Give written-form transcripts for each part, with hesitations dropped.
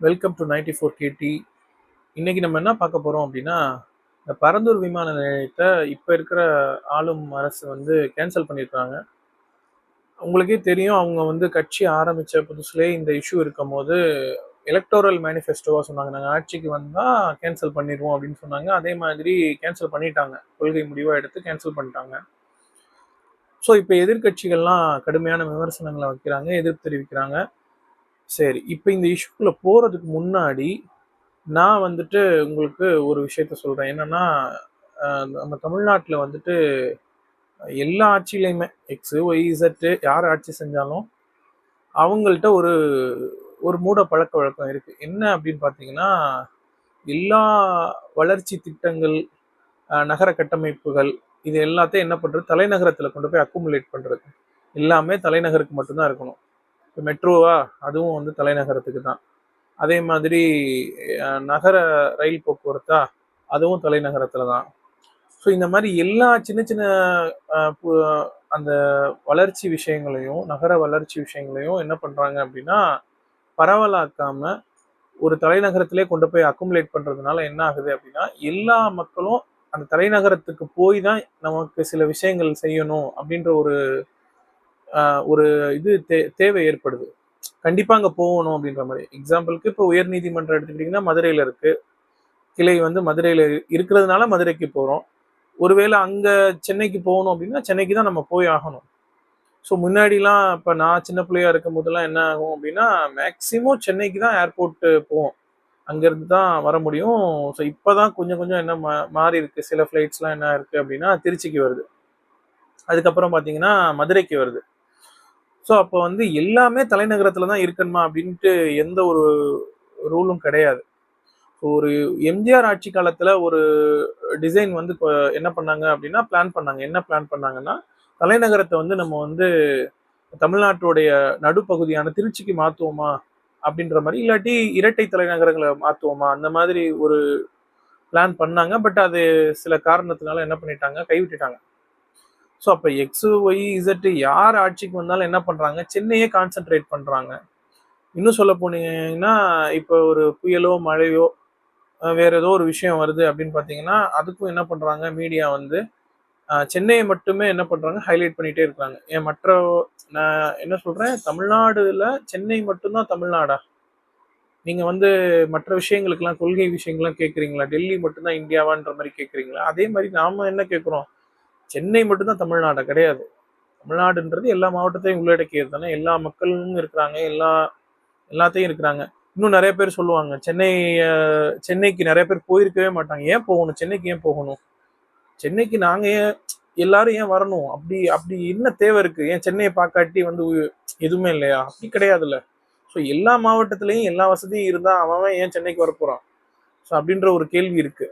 Welcome to 94 கேடி. இன்னைக்கு நம்ம என்ன பார்க்க போறோம் அப்படின்னா, இந்த பரந்தூர் விமான நிலையத்தை இப்போ இருக்கிற ஆளும் அரசு வந்து கேன்சல் பண்ணியிருக்காங்க. உங்களுக்கே தெரியும், அவங்க வந்து கட்சி ஆரம்பிச்ச புதுசுலேயே இந்த இஷ்யூ இருக்கும் போது எலக்டோரல் மேனிஃபெஸ்டோவா சொன்னாங்க, நாங்கள் ஆட்சிக்கு வந்தால் கேன்சல் பண்ணிடுவோம் அப்படின்னு சொன்னாங்க. அதே மாதிரி கேன்சல் பண்ணிட்டாங்க, கொள்கை முடிவாக எடுத்து கேன்சல் பண்ணிட்டாங்க. ஸோ இப்போ எதிர்கட்சிகள்லாம் கடுமையான விமர்சனங்களை வைக்கிறாங்க, எதிர்ப்பு தெரிவிக்கிறாங்க. சரி, இப்போ இந்த இஷ்யூக்குள்ள போறதுக்கு முன்னாடி நான் வந்துட்டு உங்களுக்கு ஒரு விஷயத்த சொல்றேன். என்னன்னா, நம்ம தமிழ்நாட்டுல வந்துட்டு எல்லா ஆட்சியிலயுமே எக்ஸ், ஒய், இசட் யார் ஆட்சி செஞ்சாலும் அவங்கள்ட்ட ஒரு ஒரு மூட பழக்கவழக்கம் இருக்கு. என்ன அப்படின்னு பார்த்தீங்கன்னா, எல்லா வளர்ச்சி திட்டங்கள், நகர கட்டமைப்புகள் இது எல்லாத்தையும் என்ன பண்றது, தலைநகரத்துல கொண்டு போய் அக்குமுலேட் பண்றது. எல்லாமே தலைநகருக்கு மட்டும்தான் இருக்கணும். இப்போ மெட்ரோவா, அதுவும் வந்து தலைநகரத்துக்கு தான். அதே மாதிரி நகர ரயில் போக்குவரத்தா, அதுவும் தலைநகரத்துல தான். ஸோ இந்த மாதிரி எல்லா சின்ன சின்ன அந்த வளர்ச்சி விஷயங்களையும், நகர வளர்ச்சி விஷயங்களையும் என்ன பண்றாங்க அப்படின்னா, பரவலாக்காம ஒரு தலைநகரத்திலே கொண்டு போய் அக்குமுலேட் பண்றதுனால என்ன ஆகுது அப்படின்னா, எல்லா மக்களும் அந்த தலைநகரத்துக்கு போய் தான் நமக்கு சில விஷயங்கள் செய்யணும் அப்படின்ற ஒரு ஒரு இது தேவை ஏற்படுது. கண்டிப்பா அங்க போகணும் அப்படின்ற மாதிரி. எக்ஸாம்பிளுக்கு இப்போ உயர் நீதிமன்றம் எடுத்துக்கிட்டீங்கன்னா மதுரையில இருக்கு. கிளை வந்து மதுரையில இருக்கிறதுனால மதுரைக்கு போறோம். ஒருவேளை அங்க சென்னைக்கு போகணும் அப்படின்னா சென்னைக்கு தான் நம்ம போய் ஆகணும். ஸோ முன்னாடிலாம் இப்போ நான் சின்ன பிள்ளையா இருக்கும் போதெல்லாம் என்ன ஆகும் அப்படின்னா, மேக்சிமம் சென்னைக்கு தான் ஏர்போர்ட் போவோம். அங்கேருந்து தான் வர முடியும். ஸோ இப்போதான் கொஞ்சம் கொஞ்சம் என்ன மாறி இருக்கு. சில ஃப்ளைட்ஸ்லாம் என்ன இருக்கு அப்படின்னா திருச்சிக்கு வருது. அதுக்கப்புறம் பார்த்தீங்கன்னா மதுரைக்கு வருது. ஸோ அப்போ வந்து எல்லாமே தலைநகரத்துல தான் இருக்கணுமா அப்படின்ட்டு எந்த ஒரு ரூலும் கிடையாது. ஒரு எம்ஜிஆர் ஆட்சி காலத்துல ஒரு டிசைன் வந்து என்ன பண்ணாங்க அப்படின்னா பிளான் பண்ணாங்க. என்ன பிளான் பண்ணாங்கன்னா, தலைநகரத்தை வந்து நம்ம வந்து தமிழ்நாட்டுடைய நடுப்பகுதியான திருச்சிக்கு மாத்துவோமா அப்படின்ற மாதிரி, இல்லாட்டி இரட்டை தலைநகரங்களை மாத்துவோமா அந்த மாதிரி ஒரு பிளான் பண்ணாங்க. பட் அது சில காரணத்தினால என்ன பண்ணிட்டாங்க, கைவிட்டுட்டாங்க. ஸோ அப்போ எக்ஸ், ஒய், இசட் யார் ஆட்சிக்கு வந்தாலும் என்ன பண்றாங்க, சென்னையே கான்சென்ட்ரேட் பண்றாங்க. இன்னும் சொல்ல போனீங்கன்னா, இப்போ ஒரு புயலோ மழையோ வேற ஏதோ ஒரு விஷயம் வருது அப்படின்னு பார்த்தீங்கன்னா, அதுக்கும் என்ன பண்றாங்க மீடியா வந்து சென்னையை மட்டுமே என்ன பண்றாங்க, ஹைலைட் பண்ணிட்டே இருக்காங்க. ஏன் மற்ற நான் என்ன சொல்றேன், தமிழ்நாடுல சென்னை மட்டும்தான் தமிழ்நாடா? நீங்க வந்து மற்ற விஷயங்களுக்கெல்லாம், கொள்கை விஷயங்கள்லாம் கேட்குறீங்களா? டெல்லி மட்டும்தான் இந்தியாவான்ற மாதிரி கேட்குறீங்களா? அதே மாதிரி நாம என்ன கேட்குறோம், சென்னை மட்டும்தான் தமிழ்நாடா? கிடையாது. தமிழ்நாடுன்றது எல்லா மாவட்டத்தையும் உள்ளடக்கியது தானே. எல்லா மக்களும் இருக்கிறாங்க, எல்லாத்தையும் இருக்கிறாங்க. இன்னும் நிறைய பேர் சொல்லுவாங்க, சென்னைக்கு நிறைய பேர் போயிருக்கவே மாட்டாங்க. ஏன் போகணும் சென்னைக்கு? ஏன் போகணும் சென்னைக்கு? நாங்க ஏன் எல்லாரும் ஏன் வரணும்? அப்படி அப்படி என்ன தேவை இருக்கு? ஏன் சென்னையை பார்க்காட்டி வந்து எதுவுமே இல்லையா? அப்படி கிடையாதுல்ல. ஸோ எல்லா மாவட்டத்திலையும் எல்லா வசதியும் இருந்தா அவன் ஏன் சென்னைக்கு வரப்போறான்? ஸோ அப்படின்ற ஒரு கேள்வி இருக்கு.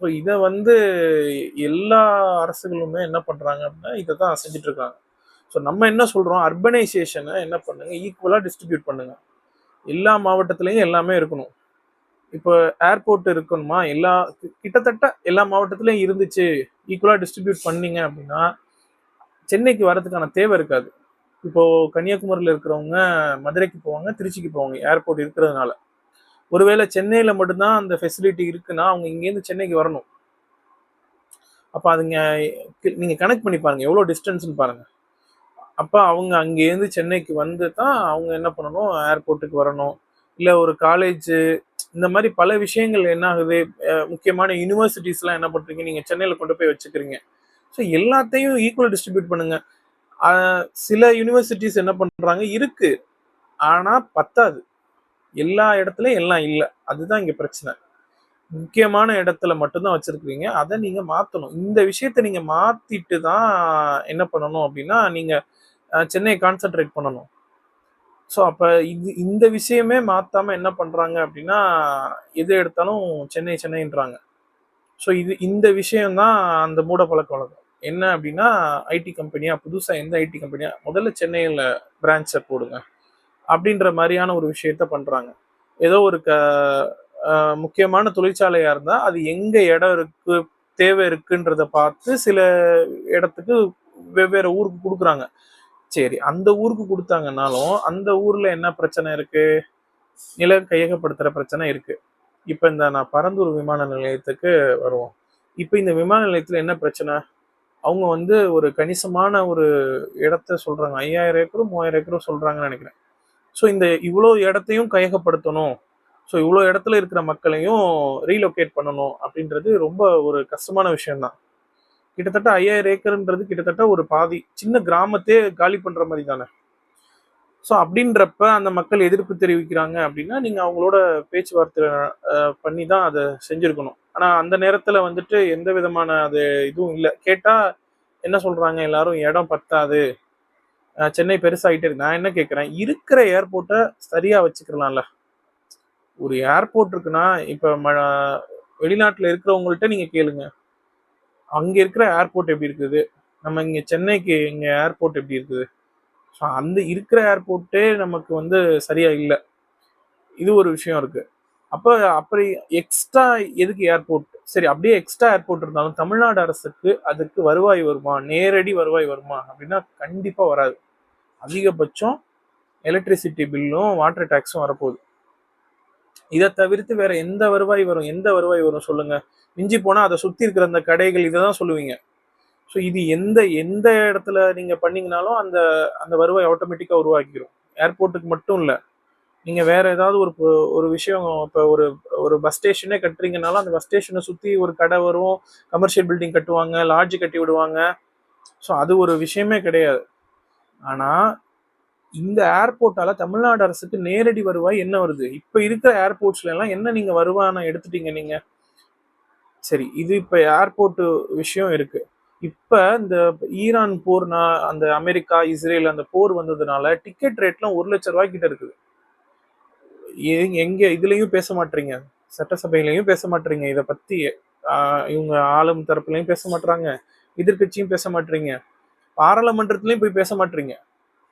ஸோ இதை வந்து எல்லா அரசுகளுமே என்ன பண்றாங்க அப்படின்னா, இதை தான் செஞ்சுட்டு இருக்காங்க. ஸோ நம்ம என்ன சொல்றோம், அர்பனைசேஷனை என்ன பண்ணுங்க, ஈக்குவலா டிஸ்ட்ரிபியூட் பண்ணுங்க. எல்லா மாவட்டத்திலையும் எல்லாமே இருக்கணும். இப்போ ஏர்போர்ட் இருக்கணுமா, கிட்டத்தட்ட எல்லா மாவட்டத்திலையும் இருந்துச்சு, ஈக்குவலா டிஸ்ட்ரிபியூட் பண்ணீங்க அப்படின்னா சென்னைக்கு வரதுக்கான தேவை இருக்காது. இப்போ கன்னியாகுமரியில் இருக்கிறவங்க மதுரைக்கு போவாங்க, திருச்சிக்கு போவாங்க ஏர்போர்ட் இருக்கிறதுனால. ஒருவேளை சென்னையில மட்டும்தான் அந்த ஃபெசிலிட்டி இருக்குன்னா அவங்க இங்கேருந்து சென்னைக்கு வரணும். அப்ப அதுங்க நீங்க கனெக்ட் பண்ணி பாருங்க, எவ்வளோ டிஸ்டன்ஸ்னு பாருங்க. அப்ப அவங்க அங்கேருந்து சென்னைக்கு வந்து தான் அவங்க என்ன பண்ணணும், ஏர்போர்ட்டுக்கு வரணும். இல்லை ஒரு காலேஜ், இந்த மாதிரி பல விஷயங்கள் என்ன ஆகுது, முக்கியமான யூனிவர்சிட்டிஸ்லாம் என்ன பண்றீங்க, நீங்க சென்னையில கொண்டு போய் வச்சுக்கிறீங்க. ஸோ எல்லாத்தையும் ஈக்குவல் டிஸ்ட்ரிபியூட் பண்ணுங்க. சில யூனிவர்சிட்டிஸ் என்ன பண்றாங்க, இருக்கு ஆனா பத்தாது. எல்லா இடத்துலயும் எல்லாம் இல்லை, அதுதான் இங்க பிரச்சனை. முக்கியமான இடத்துல மட்டும்தான் வச்சிருக்கீங்க, அதை நீங்க மாத்தணும். இந்த விஷயத்த நீங்க மாத்திட்டு தான் என்ன பண்ணணும் அப்படின்னா, நீங்க சென்னையை கான்சென்ட்ரேட் பண்ணணும். ஸோ அப்ப இந்த விஷயமே மாத்தாம என்ன பண்றாங்க அப்படின்னா, எது எடுத்தாலும் சென்னை சென்னைன்றாங்க. ஸோ இந்த விஷயம்தான் அந்த மூட பழக்க வழக்கம். என்ன அப்படின்னா, ஐடி கம்பெனியா, புதுசா எந்த ஐடி கம்பெனியா, முதல்ல சென்னையில பிரான்ச்சை போடுங்க அப்படின்ற மாதிரியான ஒரு விஷயத்த பண்றாங்க. ஏதோ ஒரு முக்கியமான தொழிற்சாலையா இருந்தா அது எங்க இடம் இருக்கு, தேவை இருக்குன்றத பார்த்து சில இடத்துக்கு வெவ்வேறு ஊருக்கு கொடுக்குறாங்க. சரி, அந்த ஊருக்கு கொடுத்தாங்கன்னாலும் அந்த ஊர்ல என்ன பிரச்சனை இருக்கு, நிலம் கையகப்படுத்துற பிரச்சனை இருக்கு. இப்ப இந்த நான் பரந்தூர் விமான நிலையத்துக்கு வருவோம். இப்ப இந்த விமான நிலையத்துல என்ன பிரச்சனை? அவங்க வந்து ஒரு கணிசமான ஒரு இடத்த சொல்றாங்க. 5000 ஏக்கரும், 3000 ஏக்கரும் சொல்றாங்கன்னு நினைக்கிறேன். ஸோ இந்த இவ்வளோ இடத்தையும் கையகப்படுத்தணும். ஸோ இவ்வளோ இடத்துல இருக்கிற மக்களையும் ரீலொகேட் பண்ணணும் அப்படின்றது ரொம்ப ஒரு கஷ்டமான விஷயம் தான். கிட்டத்தட்ட 5000 ஏக்கர்ன்றது கிட்டத்தட்ட ஒரு பாதி சின்ன கிராமத்தையே காலி பண்ற மாதிரி தானே. ஸோ அப்படின்றப்ப அந்த மக்கள் எதிர்ப்பு தெரிவிக்கிறாங்க அப்படின்னா நீங்க அவங்களோட பேச்சுவார்த்தை பண்ணி தான் அதை செஞ்சிருக்கணும். ஆனா அந்த நேரத்துல வந்துட்டு எந்த விதமான அது இதுவும் இல்லை. கேட்டா என்ன சொல்றாங்க எல்லாரும், இடம் பத்தாது, சென்னை பெருசாயிட்டே இருக்கு. நான் என்ன கேட்கிறேன், இருக்கிற ஏர்போர்ட்டை சரியா வச்சுக்கலாம்ல. ஒரு ஏர்போர்ட் இருக்குன்னா இப்ப வெளிநாட்டுல இருக்கிறவங்கள்ட்ட நீங்க கேளுங்க, அங்க இருக்கிற ஏர்போர்ட் எப்படி இருக்குது, நம்ம இங்க சென்னைக்கு இங்க ஏர்போர்ட் எப்படி இருக்குது. ஸோ அந்த இருக்கிற ஏர்போர்ட்டே நமக்கு வந்து சரியா இல்லை. இது ஒரு விஷயம் இருக்கு. அப்ப அப்படி எக்ஸ்ட்ரா எதுக்கு ஏர்போர்ட்? சரி, அப்படியே எக்ஸ்ட்ரா ஏர்போர்ட் இருந்தாலும் தமிழ்நாடு அரசுக்கு அதுக்கு வருவாய் வருமா, நேரடி வருவாய் வருமா அப்படின்னா கண்டிப்பா வராது. அதிகபட்சம் எலக்ட்ரிசிட்டி பில்லும் வாட்டர் டேக்ஸும் வரப்போகுது. இதை தவிர்த்து வேற எந்த வருவாய் வரும்? எந்த வருவாய் வரும் சொல்லுங்க? மிஞ்சி போனா அதை சுத்தி இருக்கிற அந்த கடைகள் இதை தான் சொல்லுவீங்க. ஸோ இது எந்த எந்த இடத்துல நீங்க பண்ணீங்கனாலும் அந்த அந்த வருவாய் ஆட்டோமேட்டிக்கா உருவாக்கிடும். ஏர்போர்ட்டுக்கு மட்டும் இல்லை, நீங்க வேற ஏதாவது ஒரு ஒரு விஷயம், இப்போ ஒரு ஒரு பஸ் ஸ்டேஷனே கட்டுறீங்கனாலும் அந்த பஸ் ஸ்டேஷனை சுத்தி ஒரு கடை வரும், கமர்ஷியல் பில்டிங் கட்டுவாங்க, லாட்ஜ் கட்டி விடுவாங்க. ஸோ அது ஒரு விஷயமே கிடையாது. ஆனா இந்த ஏர்போர்ட்டால தமிழ்நாடு அரசுக்கு நேரடி வருவாய் என்ன வருது? இப்ப இருக்கிற ஏர்போர்ட்ஸ்ல எல்லாம் என்ன நீங்க வருமானம் எடுத்துட்டீங்க நீங்க? சரி, இது இப்ப ஏர்போர்ட் விஷயம் இருக்கு. இப்ப இந்த ஈரான் போர், அந்த அமெரிக்கா இஸ்ரேல் அந்த போர் வந்ததுனால டிக்கெட் ரேட்லாம் 1,00,000 ரூபாய் கிட்ட இருக்குது. எங்க இதுலயும் பேச மாட்டீங்க, சட்டசபையிலையும் பேச மாட்டீங்க இதை பத்தி. இவங்க ஆளும் தரப்புலையும் பேச மாட்டாங்க, எதிர்கட்சியும் பேச மாட்டீங்க, பாராளுமன்றத்திலையும் போய் பேச மாட்டீங்க.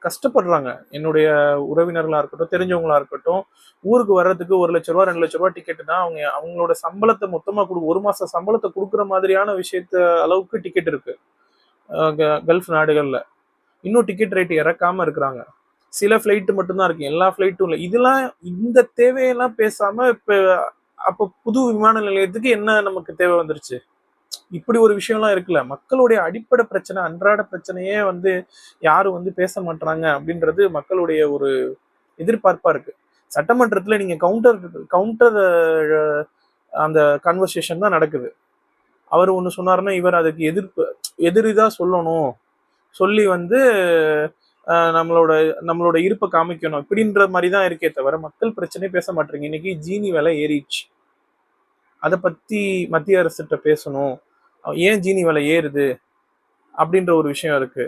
கஷ்டப்படுறாங்க. என்னுடைய உறவினர்களா இருக்கட்டும், தெரிஞ்சவங்களா இருக்கட்டும், ஊருக்கு வர்றதுக்கு 1,00,000 ரூபாய் 2,00,000 ரூபாய் டிக்கெட் தான். அவங்க அவங்களோட சம்பளத்தை மொத்தமா ஒரு மாச சம்பளத்தை கொடுக்குற மாதிரியான விஷயத்த அளவுக்கு டிக்கெட் இருக்கு கல்ஃப் நாடுகள்ல. இன்னும் டிக்கெட் ரேட் இறக்காம இருக்கிறாங்க. சில ஃபிளைட் மட்டும்தான் இருக்கு, எல்லா ஃபிளைட்டும் இல்லை. இதெல்லாம் இந்த தேவையெல்லாம் பேசாம இப்ப அப்ப புது விமான நிலையத்துக்கு என்ன நமக்கு தேவை வந்துருச்சு? இப்படி ஒரு விஷயம்லாம் இருக்குல்ல. மக்களுடைய அடிப்படை பிரச்சனை, அன்றாட பிரச்சனையே வந்து யாரும் வந்து பேச மாட்டாங்க அப்படின்றது மக்களுடைய ஒரு எதிர்பார்ப்பா இருக்கு. சட்டமன்றத்துல நீங்க கவுண்டர் கவுண்டர் அந்த கன்வர்சேஷன் தான் நடக்குது. அவர் ஒண்ணு சொன்னாருன்னா இவர் அதுக்கு எதிரிதான் சொல்லணும், சொல்லி வந்து நம்மளோட நம்மளோட இருப்பை காமிக்கணும், இப்படின்ற மாதிரி தான் இருக்கே தவிர மக்கள் பிரச்சனையே பேச மாட்டீங்க. இன்னைக்கு ஜீனி விலை ஏறிடுச்சு, அதை பத்தி மத்திய அரசுகிட்ட பேசணும். ஏன் ஜீனி விலை ஏறுது அப்படின்ற ஒரு விஷயம் இருக்கு.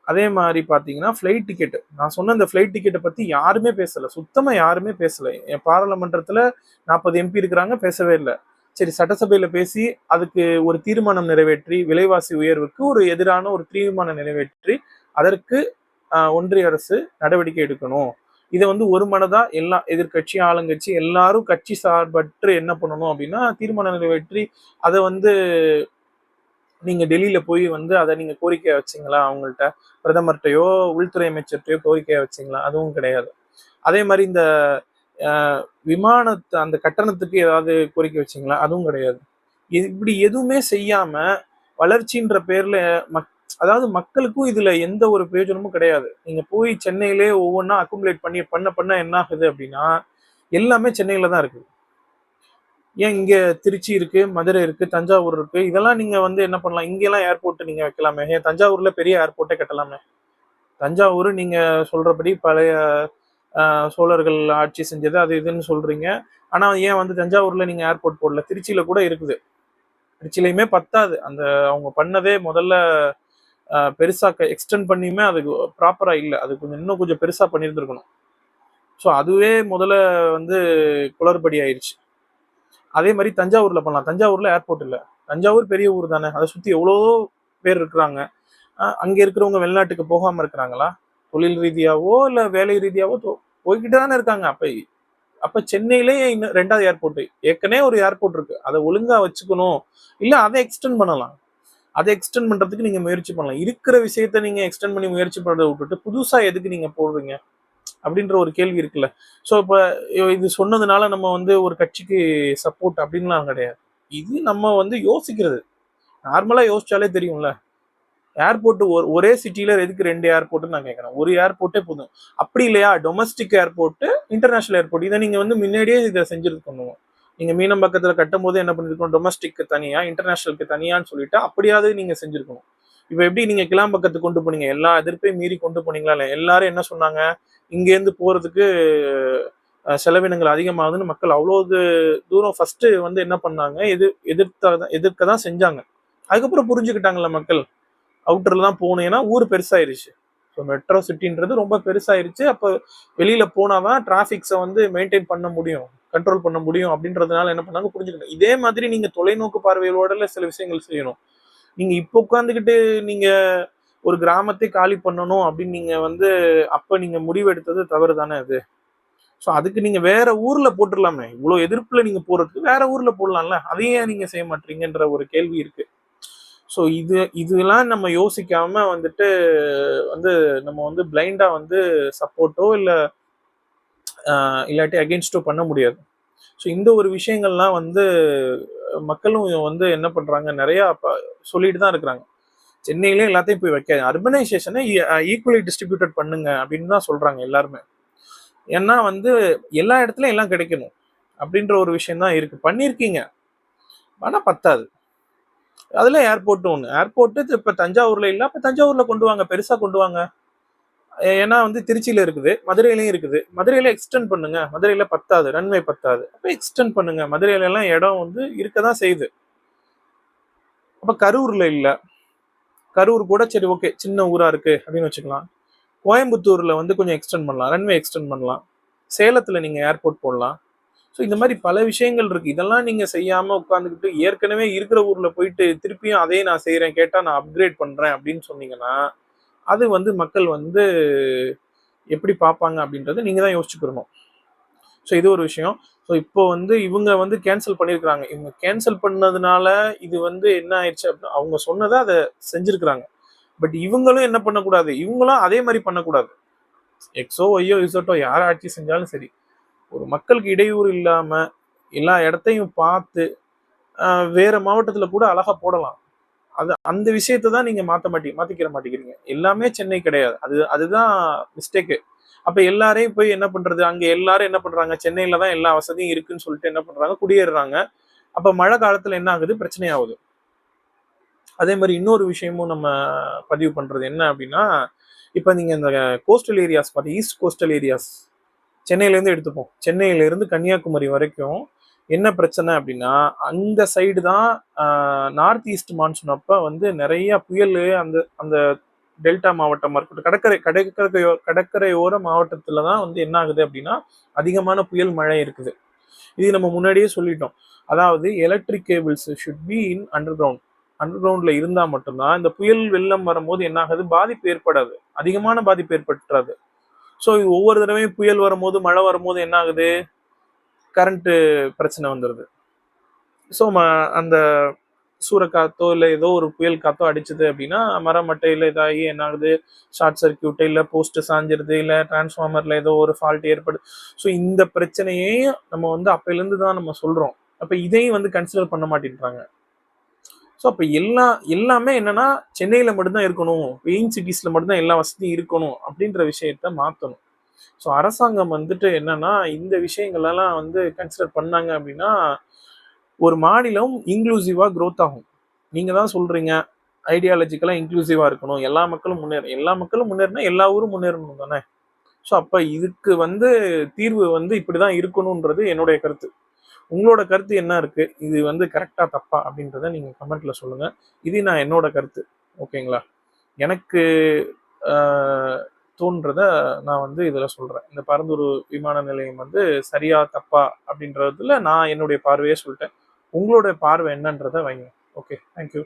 அதே மாதிரி பாத்தீங்கன்னா ஃபிளைட் டிக்கெட், நான் சொன்ன இந்த ஃபிளைட் டிக்கெட்டை பத்தி யாருமே பேசல, சுத்தமா யாருமே பேசல. என் பாராளுமன்றத்துல 40 MP இருக்கிறாங்க, பேசவே இல்லை. சரி, சட்டசபையில பேசி அதுக்கு ஒரு தீர்மானம் நிறைவேற்றி, விலைவாசி உயர்வுக்கு ஒரு எதிரான ஒரு தீர்மானம் நிறைவேற்றி அதற்கு ஒன்றிய அரசு நடவடிக்கை எடுக்கணும். இதை வந்து ஒரு மனதா எல்லா எதிர்கட்சி ஆளுங்கட்சி எல்லாரும் கட்சி சார்பற்று என்ன பண்ணணும் அப்படின்னா தீர்மானம் நிறைவேற்றி அதை வந்து நீங்க டெல்லியில போய் வந்து அதை நீங்க கோரிக்கையா வச்சீங்களா? அவங்கள்ட்ட பிரதமர்கிட்டயோ உள்துறை அமைச்சர்கிட்டயோ கோரிக்கையா வச்சீங்களா? அதுவும் கிடையாது. அதே மாதிரி இந்த விமானத்தை அந்த கட்டணத்துக்கு ஏதாவது கோரிக்கை வச்சீங்களா? அதுவும் கிடையாது. இப்படி எதுவுமே செய்யாம வளர்ச்சின்ற பேர்ல அதாவது மக்களுக்கும் இதுல எந்த ஒரு பிரயோஜனமும் கிடையாது. நீங்க போய் சென்னையிலே ஒவ்வொன்றா அக்குமுலேட் பண்ண பண்ண என்ன ஆகுது அப்படின்னா எல்லாமே சென்னையில தான் இருக்கு. ஏன் இங்க திருச்சி இருக்கு, மதுரை இருக்கு, தஞ்சாவூர் இருக்கு, இதெல்லாம் நீங்க வந்து என்ன பண்ணலாம், இங்கெல்லாம் ஏர்போர்ட் நீங்க வைக்கலாமே. ஏன் தஞ்சாவூர்ல பெரிய ஏர்போர்ட்டே கட்டலாமே. தஞ்சாவூர் நீங்க சொல்றபடி பழைய சோழர்கள் ஆட்சி செஞ்சது அது இதுன்னு சொல்றீங்க. ஆனா ஏன் வந்து தஞ்சாவூர்ல நீங்க ஏர்போர்ட் போடல? திருச்சியில கூட இருக்குது. திருச்சியிலையுமே பத்தாது. அந்த அவங்க பண்ணதே முதல்ல பெருசா எக்ஸ்டெண்ட் பண்ணியுமே அது ப்ராப்பரா இல்லை. அது இன்னும் கொஞ்சம் பெருசா பண்ணியிருந்துருக்கணும். ஸோ அதுவே முதல்ல வந்து குளறுபடி ஆயிடுச்சு. அதே மாதிரி தஞ்சாவூர்ல பண்ணலாம். தஞ்சாவூர்ல ஏர்போர்ட் இல்லை. தஞ்சாவூர் பெரிய ஊர் தானே, அதை சுத்தி எவ்வளோ பேர் இருக்கிறாங்க. அங்க இருக்கிறவங்க வெளிநாட்டுக்கு போகாம இருக்கிறாங்களா? தொழில் ரீதியாவோ இல்ல வேலை ரீதியாவோ போய்கிட்டு தானே இருக்காங்க. அப்ப சென்னையிலே இன்னும் 2வது ஏர்போர்ட், ஏற்கனவே ஒரு ஏர்போர்ட் இருக்கு, அதை ஒழுங்கா வச்சுக்கணும். இல்ல அதை எக்ஸ்டெண்ட் பண்ணலாம். அதை எக்ஸ்டெண்ட் பண்றதுக்கு நீங்க முயற்சி பண்ணலாம். இருக்கிற விஷயத்த நீங்க எக்ஸ்டெண்ட் பண்ணி முயற்சி பண்றதை விட்டுட்டு புதுசா எதுக்கு நீங்க போடுறீங்க? அப்படின்ற ஒரு கேள்வி இருக்குல்ல. ஸோ இப்போ இது சொன்னதுனால நம்ம வந்து ஒரு கட்சிக்கு சப்போர்ட் அப்படின்லாம் கிடையாது. இது நம்ம வந்து யோசிக்கிறது. நார்மலா யோசிச்சாலே தெரியும்ல. ஏர்போர்ட் ஒரே சிட்டில எதுக்கு 2 ஏர்போர்ட்னு நான் கேட்கறேன். ஒரு ஏர்போர்ட்டே போதும். அப்படி இல்லையா டொமஸ்டிக் ஏர்போர்ட், இன்டர்நேஷனல் ஏர்போர்ட் இதை நீங்க வந்து முன்னாடியே இதை செஞ்சிருக்கணும். நீங்க மீனம்பாக்கத்துல கட்டும்போது என்ன பண்ணிருக்கணும், டொமஸ்டிக்கு தனியா இன்டர்நேஷனலுக்கு தனியான்னு சொல்லிட்டு அப்படியாவது நீங்க செஞ்சிருக்கணும். இப்ப எப்படி நீங்க கிளாம்பக்கத்துக்கு கொண்டு போனீங்க, எல்லா எதிர்ப்பையும் மீறி கொண்டு போனீங்களா இல்ல? எல்லாரும் என்ன சொன்னாங்க, இங்க இருந்து போறதுக்கு செலவினங்கள் அதிகமாகுதுன்னு மக்கள் அவ்வளவு தூரம் ஃபர்ஸ்ட் வந்து என்ன பண்ணாங்க, எதிர்க்க தான் செஞ்சாங்க. அதுக்கப்புறம் புரிஞ்சுக்கிட்டாங்கல்ல மக்கள். அவுட்டர்ல தான் போகணும், ஏன்னா ஊர் பெருசாயிருச்சு. ஸோ மெட்ரோ சிட்டின்றது ரொம்ப பெருசாயிருச்சு. அப்போ வெளியில போனாதான் டிராபிக்ஸை வந்து மெயின்டைன் பண்ண முடியும், கண்ட்ரோல் பண்ண முடியும் அப்படின்றதுனால என்ன பண்ணாங்க புரிஞ்சுக்கணும். இதே மாதிரி நீங்க தொலைநோக்கு பார்வையோட சில விஷயங்கள் செய்யணும். நீங்க இப்போ உட்காந்துக்கிட்டு நீங்க ஒரு கிராமத்தை காலி பண்ணணும் அப்படின்னு நீங்க வந்து அப்ப நீங்க முடிவு எடுத்தது தவறு தானே அது. ஸோ அதுக்கு நீங்க வேற ஊர்ல போட்டுடலாமே. இவ்வளவு எதிர்ப்புல நீங்க போறதுக்கு வேற ஊர்ல போடலாம்ல. அதையே நீங்க செய்ய மாட்டீங்கன்ற ஒரு கேள்வி இருக்கு. ஸோ இதெல்லாம் நம்ம யோசிக்காம வந்துட்டு வந்து நம்ம வந்து பிளைண்டா வந்து சப்போர்ட்டோ இல்லாட்டி அகெயின்ஸ்டோ பண்ண முடியாது. ஸோ இந்த ஒரு விஷயங்கள்லாம் வந்து மக்களும் வந்து என்ன பண்றாங்க, நிறைய சொல்லிட்டு தான் இருக்கிறாங்க. சென்னையிலே எல்லாத்தையும் போய் வைக்க அர்பனைசேஷனை ஈக்குவலி டிஸ்ட்ரிபியூட்டட் பண்ணுங்க அப்படின்னு தான் சொல்றாங்க எல்லாருமே. ஏன்னா வந்து எல்லா இடத்துலயும் எல்லாம் கிடைக்கணும் அப்படின்ற ஒரு விஷயம் தான் இருக்கு. பண்ணிருக்கீங்க, ஆனா பத்தாது. அதுல ஏர்போர்ட் ஒண்ணு. ஏர்போர்ட் இப்ப தஞ்சாவூர்ல இல்ல, அப்ப தஞ்சாவூர்ல கொண்டு வாங்க, பெருசா கொண்டு வாங்க. ஏன்னா வந்து திருச்சியில இருக்குது, மதுரையிலயும் இருக்குது. மதுரையில எக்ஸ்டெண்ட் பண்ணுங்க. மதுரையில பத்தாது, ரன்வே பத்தாது, அப்ப எக்ஸ்டெண்ட் பண்ணுங்க. மதுரையில எல்லாம் இடம் வந்து இருக்கதான் செய்யுது. அப்ப கரூர்ல இல்ல, கரூர் கூட சரி ஓகே சின்ன ஊரா இருக்கு அப்படின்னு வச்சுக்கலாம். கோயம்புத்தூர்ல வந்து கொஞ்சம் எக்ஸ்டெண்ட் பண்ணலாம், ரன்வே எக்ஸ்டெண்ட் பண்ணலாம். சேலத்துல நீங்க ஏர்போர்ட் போடலாம். ஸோ இந்த மாதிரி பல விஷயங்கள் இருக்கு. இதெல்லாம் நீங்க செய்யாம உட்காந்துக்கிட்டு ஏற்கனவே இருக்கிற ஊர்ல போயிட்டு திருப்பியும் அதே நான் செய்யறேன், கேட்டா நான் அப்கிரேட் பண்றேன் அப்படின்னு சொன்னீங்கன்னா அது வந்து மக்கள் வந்து எப்படி பார்ப்பாங்க அப்படின்றத நீங்க தான் யோசிச்சுக்கணும். ஸோ இது ஒரு விஷயம். ஸோ இப்போ வந்து இவங்க வந்து கேன்சல் பண்ணியிருக்கிறாங்க. இவங்க கேன்சல் பண்ணதுனால இது வந்து என்ன ஆயிடுச்சு அப்படின்னா அவங்க சொன்னதை அதை செஞ்சிருக்கிறாங்க. பட் இவங்களும் என்ன பண்ணக்கூடாது, இவங்களும் அதே மாதிரி பண்ணக்கூடாது. எக்ஸோ ஒய்யோ இசட்டோ யார் ஆட்சி செஞ்சாலும் சரி, ஒரு மக்களுக்கு இடையூறு இல்லாம எல்லா இடத்தையும் பார்த்து வேற மாவட்டத்துல கூட அழகா போடலாம். அது அந்த விஷயத்தை தான் நீங்க மாத்திக்கிற மாட்டேங்கிறீங்க. எல்லாமே சென்னை கிடையாது. அதுதான் மிஸ்டேக்கு. அப்ப எல்லாரையும் போய் என்ன பண்றது, அங்க எல்லாரும் என்ன பண்றாங்க, சென்னையில தான் எல்லா வசதியும் இருக்குன்னு சொல்லிட்டு என்ன பண்றாங்க, குடியேறுறாங்க. அப்ப மழை காலத்துல என்ன ஆகுது, பிரச்சனை ஆகுது. அதே மாதிரி இன்னொரு விஷயமும் நம்ம பதிவு பண்றது என்ன அப்படின்னா, இப்ப நீங்க இந்த கோஸ்டல் ஏரியாஸ் பார்த்து, ஈஸ்ட் கோஸ்டல் ஏரியாஸ் சென்னையில இருந்து எடுத்துப்போம். சென்னையில இருந்து கன்னியாகுமரி வரைக்கும் என்ன பிரச்சனை அப்படின்னா, அந்த சைடு தான் நார்த் ஈஸ்ட் மான்சூன் அப்ப வந்து நிறைய புயல், அந்த அந்த டெல்டா மாவட்டமா இருக்கட்டும், கடற்கரையோர மாவட்டத்துல தான் வந்து என்ன ஆகுது அப்படின்னா அதிகமான புயல் மழை இருக்குது. இது நம்ம முன்னாடியே சொல்லிட்டோம். அதாவது electric cables should be in under கிரவுண்ட்ல இருந்தா மட்டும்தான் இந்த புயல் வெள்ளம் வரும்போது என்ன ஆகுது, பாதிப்பு ஏற்படாது, அதிகமான பாதிப்பு ஏற்பட்டுறாது. ஸோ இது ஒவ்வொரு தடவையும் புயல் வரும்போது மழை வரும்போது என்ன ஆகுது, கரண்ட் பிரச்சனை வந்துடுது. ஸோ அந்த சூறைக்காத்தோ இல்லை ஏதோ ஒரு புயல் காத்தோ அடிச்சது அப்படின்னா மரம் மட்டையில் இதாகி என்ன ஆகுது, ஷார்ட் சர்க்கியூட், இல்லை போஸ்ட் சாஞ்சிருது, இல்லை டிரான்ஸ்ஃபார்மர்ல ஏதோ ஒரு ஃபால்ட் ஏற்படுது. ஸோ இந்த பிரச்சனையே நம்ம வந்து அப்பையிலேருந்து தான் நம்ம சொல்றோம். அப்போ இதையும் வந்து கன்சிடர் பண்ண மாட்டேன்றாங்க. ஸோ அப்போ எல்லாமே என்னன்னா சென்னையில மட்டும்தான் இருக்கணும், மெயின் சிட்டிஸ்ல மட்டும்தான் எல்லா வசதியும் இருக்கணும் அப்படின்ற விஷயத்த மாற்றணும். ஸோ அரசாங்கம் வந்துட்டு என்னன்னா இந்த விஷயங்கள்லாம் வந்து கன்சிடர் பண்ணாங்க அப்படின்னா ஒரு மாநிலம் இன்க்ளூசிவா க்ரோத் ஆகும். நீங்க தான் சொல்றீங்க ஐடியாலஜிக்கலா இன்க்ளூசிவா இருக்கணும், எல்லா மக்களும் முன்னேறினா எல்லா ஊரும் முன்னேறணும் தானே. ஸோ அப்ப இதுக்கு வந்து தீர்வு வந்து இப்படிதான் இருக்கணும்ன்றது என்னுடைய கருத்து. உங்களோட கருத்து என்ன இருக்கு, இது வந்து கரெக்டா தப்பா அப்படின்றத நீங்க கமெண்ட்ல சொல்லுங்க. இது நான் என்னோட கருத்து. ஓகேங்களா. எனக்கு தோன்றத நான் வந்து இதுல சொல்றேன். இந்த பரந்தூர் விமான நிலையம் வந்து சரியா தப்பா அப்படின்றதுல நான் என்னுடைய பார்வையே சொல்லிட்டேன். உங்களுடைய பார்வை என்னன்றதை வைங்க. Okay, thank you.